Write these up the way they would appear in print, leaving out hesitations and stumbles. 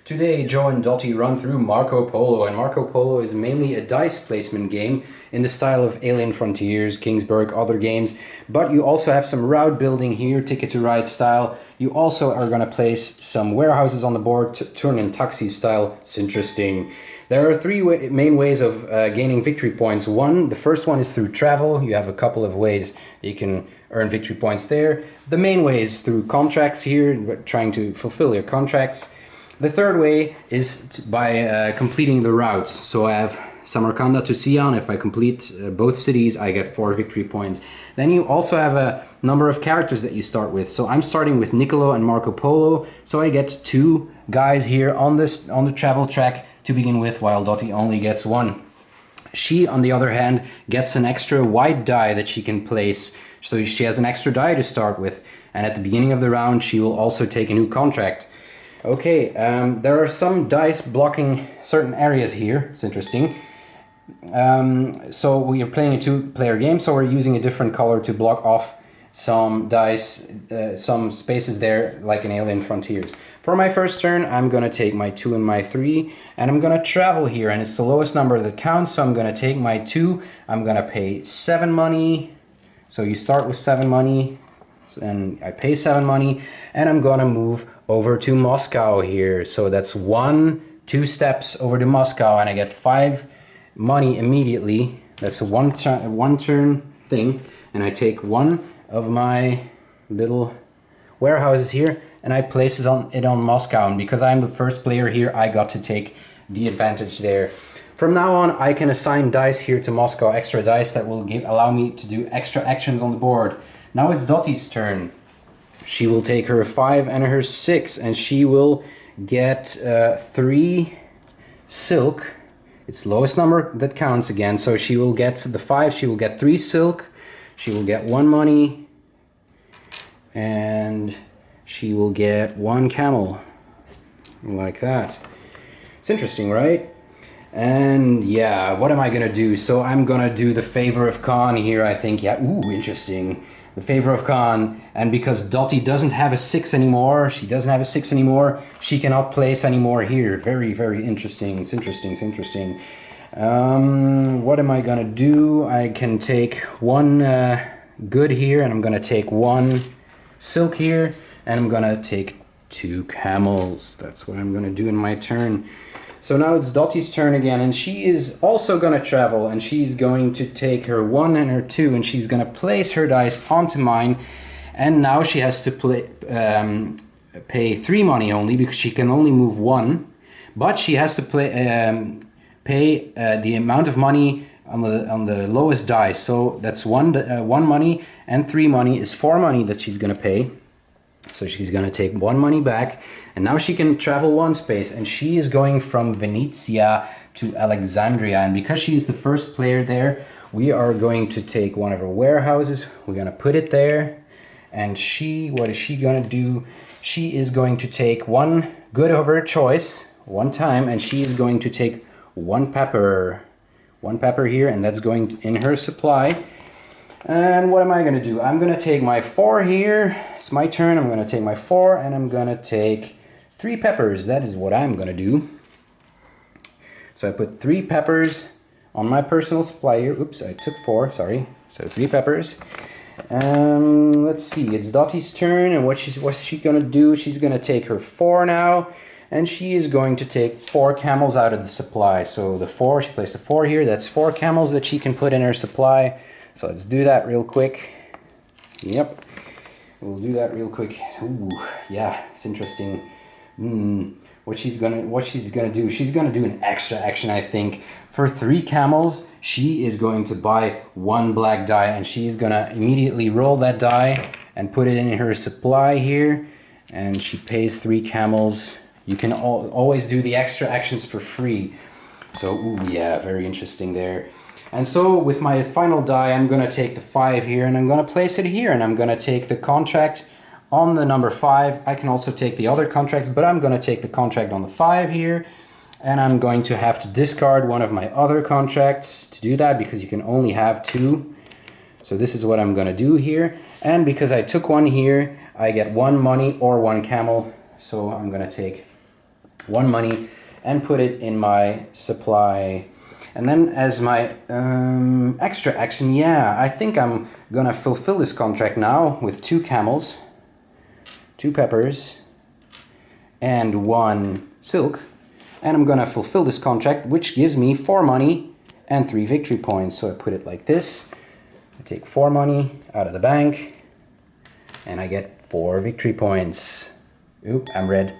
Today, Joe and Dottie run through Marco Polo, and Marco Polo is mainly a dice placement game in the style of Alien Frontiers, Kingsburg, other games, but you also have some route building here, Ticket to Ride style. You also are going to place some warehouses on the board, turn in taxi style. It's interesting. There are three main ways of gaining victory points. The first one is through travel. You have a couple of ways you can earn victory points there. The main way is through contracts here, trying to fulfill your contracts. The third way is by completing the routes. So I have Samarkanda to Sion. If I complete both cities, I get 4 victory points. Then you also have a number of characters that you start with. So I'm starting with Niccolo and Marco Polo. So I get 2 guys here on the travel track to begin with, while Dottie only gets 1. She, on the other hand, gets an extra white die that she can place. So she has an extra die to start with. And at the beginning of the round, she will also take a new contract. Okay, there are some dice blocking certain areas here. It's interesting. So we are playing a 2-player game, so we're using a different color to block off some dice, some spaces there, like in Alien Frontiers. For my first turn, I'm going to take my 2 and my 3, and I'm going to travel here, and it's the lowest number that counts, so I'm going to take my 2. I'm going to pay 7 money. So you start with 7 money, and I pay 7 money, and I'm going to move over to Moscow here. So that's 2 steps over to Moscow, and I get 5 money immediately. That's a one turn thing, and I take one of my little warehouses here, and I place it on Moscow. And because I'm the first player here, I got to take the advantage there. From now on, I can assign dice here to Moscow, extra dice that will allow me to do extra actions on the board. Now it's Dottie's turn. She will take her 5 and her 6, and she will get 3 silk. It's the lowest number that counts again, so she will get, for the 5, she will get 3 silk, she will get 1 money, and she will get 1 camel, like that. It's interesting, right? And yeah, what am I gonna do? So I'm gonna do the favor of Khan here, I think. Yeah, ooh, interesting. The favor of Khan, and because Dottie doesn't have a 6 anymore, she cannot place anymore here. Very, very interesting. It's interesting. What am I gonna do? I can take 1 good here, and I'm gonna take 1 silk here, and I'm gonna take 2 camels. That's what I'm gonna do in my turn. So now it's Dottie's turn again, and she is also going to travel, and she's going to take her 1 and her 2, and she's going to place her dice onto mine, and now she has to pay 3 money only, because she can only move 1, but she has to pay the amount of money on the lowest die. So that's 1 money, and 3 money is 4 money that she's going to pay. So she's going to take 1 money back, and now she can travel 1 space, and she is going from Venezia to Alexandria. And because she's the first player there, we are going to take one of her warehouses. We're going to put it there, and what is she going to do? She is going to take 1 good of her choice 1 time, and she is going to take 1 pepper. 1 pepper here, and that's going in her supply. And what am I going to do? I'm going to take my 4 here. It's my turn. I'm going to take my 4, and I'm going to take 3 peppers. That is what I'm going to do. So I put 3 peppers on my personal supply here. Oops, I took 4, sorry. So 3 peppers. Let's see, it's Dottie's turn, and what's she going to do? She's going to take her 4 now, and she is going to take 4 camels out of the supply. So the 4, she placed the 4 here. That's 4 camels that she can put in her supply. So let's do that real quick. Yep, we'll do that real quick. Ooh, yeah, it's interesting. What she's gonna do? She's gonna do an extra action, I think. For 3 camels, she is going to buy 1 black die, and she's gonna immediately roll that die and put it in her supply here. And she pays 3 camels. You can always do the extra actions for free. So, ooh, yeah, very interesting there. And so with my final die, I'm going to take the 5 here, and I'm going to place it here, and I'm going to take the contract on the number 5. I can also take the other contracts, but I'm going to take the contract on the 5 here, and I'm going to have to discard one of my other contracts to do that, because you can only have 2. So this is what I'm going to do here, and because I took 1 here, I get 1 money or 1 camel. So I'm going to take 1 money, and put it in my supply. And then as my extra action, yeah, I think I'm gonna fulfill this contract now with 2 camels, 2 peppers, and 1 silk. And I'm gonna fulfill this contract, which gives me 4 money and 3 victory points. So I put it like this. I take 4 money out of the bank, and I get 4 victory points. Oop, I'm red.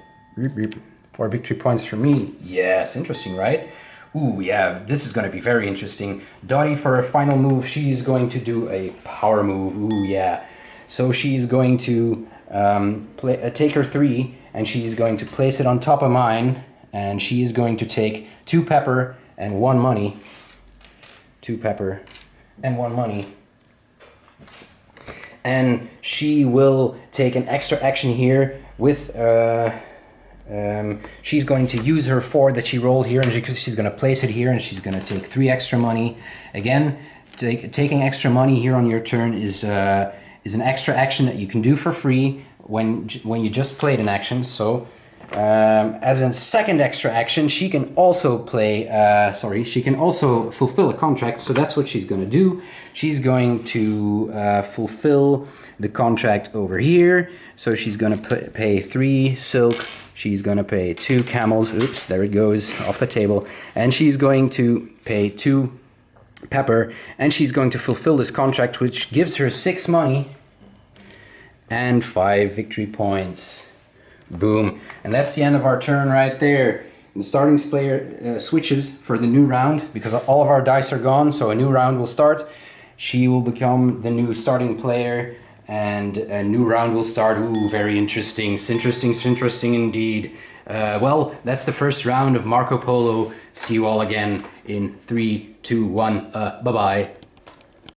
4 victory points for me. Yes, interesting, right? Ooh, yeah, this is going to be very interesting. Dottie, for her final move, she's going to do a power move. Ooh, yeah. So she's going to take her 3, and she's going to place it on top of mine, and she is going to take 2 pepper and 1 money. 2 pepper and 1 money. And she will take an extra action here with... she's going to use her 4 that she rolled here, and she's going to place it here, and she's going to take 3 extra money. Again, taking extra money here on your turn is an extra action that you can do for free when you just played an action. So as a second extra action, she can also she can also fulfill a contract. So that's what she's going to do. She's going to fulfill the contract over here. So she's going to pay 3 silk. She's going to pay 2 camels. Oops, there it goes off the table. And she's going to pay 2 pepper. And she's going to fulfill this contract, which gives her 6 money and 5 victory points. Boom. And that's the end of our turn right there. The starting player switches for the new round because all of our dice are gone. So a new round will start. She will become the new starting player. And a new round will start. Ooh, very interesting. Interesting indeed. Well, that's the first round of Marco Polo. See you all again in 3, 2, 1. Bye-bye.